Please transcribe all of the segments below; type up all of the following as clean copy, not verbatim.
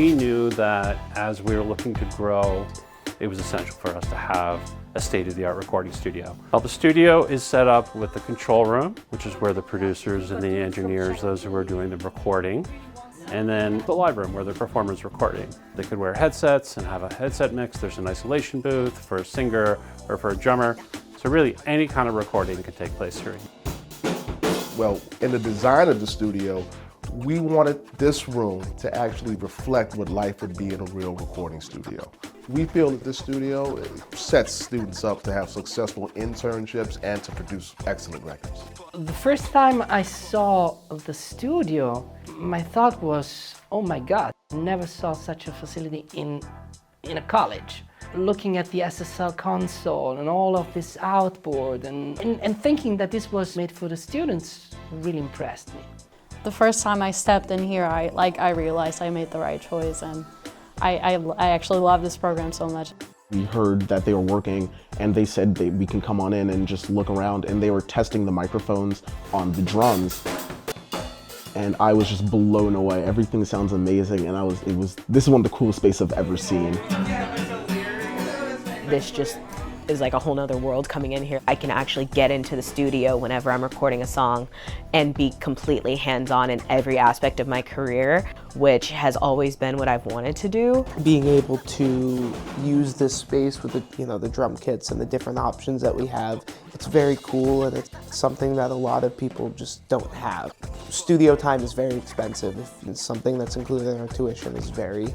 We knew that as we were looking to grow, it was essential for us to have a state-of-the-art recording studio. Well, the studio is set up with the control room, which is where the producers and the engineers, those who are doing the recording, and then the live room where the performer's recording. They could wear headsets and have a headset mix. There's an isolation booth for a singer or for a drummer. So really any kind of recording could take place here. Well, in the design of the studio, we wanted this room to actually reflect what life would be in a real recording studio. We feel that this studio sets students up to have successful internships and to produce excellent records. The first time I saw the studio, my thought was, oh my God, I never saw such a facility in a college. Looking at the SSL console and all of this outboard and thinking that this was made for the students really impressed me. The first time I stepped in here, I realized I made the right choice, and I actually love this program so much. We heard that they were working and they said we can come on in and just look around, and they were testing the microphones on the drums. And I was just blown away. Everything sounds amazing, and this is one of the coolest spaces I've ever seen. This just is like a whole nother world coming in here. I can actually get into the studio whenever I'm recording a song and be completely hands-on in every aspect of my career, which has always been what I've wanted to do. Being able to use this space with the drum kits and the different options that we have, it's very cool, and it's something that a lot of people just don't have. Studio time is very expensive. It's something that's included in our tuition is very,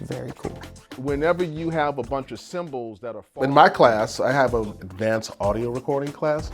very cool. Whenever you have a bunch of cymbals that are... In my class, I have an advanced audio recording class.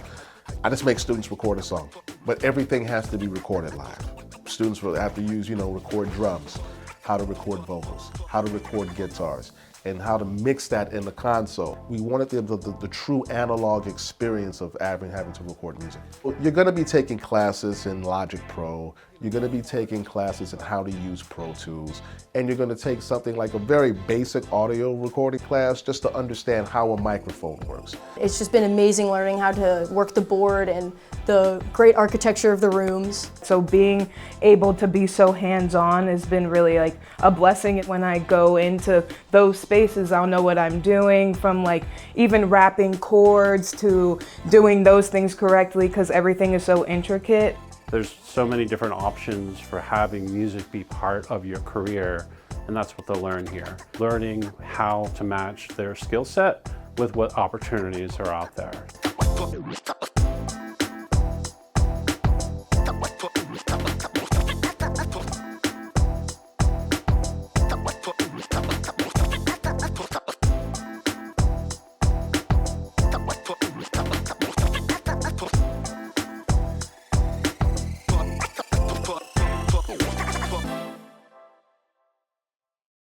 I just make students record a song, but everything has to be recorded live. Students will have to use, record drums, how to record vocals, how to record guitars, and how to mix that in the console. We wanted the true analog experience of having to record music. You're gonna be taking classes in Logic Pro, you're gonna be taking classes in how to use Pro Tools, and you're gonna take something like a very basic audio recording class just to understand how a microphone works. It's just been amazing learning how to work the board and the great architecture of the rooms. So being able to be so hands-on has been really like a blessing. When I go into those spaces, I'll know what I'm doing, from like even wrapping chords to doing those things correctly, because everything is so intricate. There's so many different options for having music be part of your career, and that's what they'll learn here. Learning how to match their skill set with what opportunities are out there.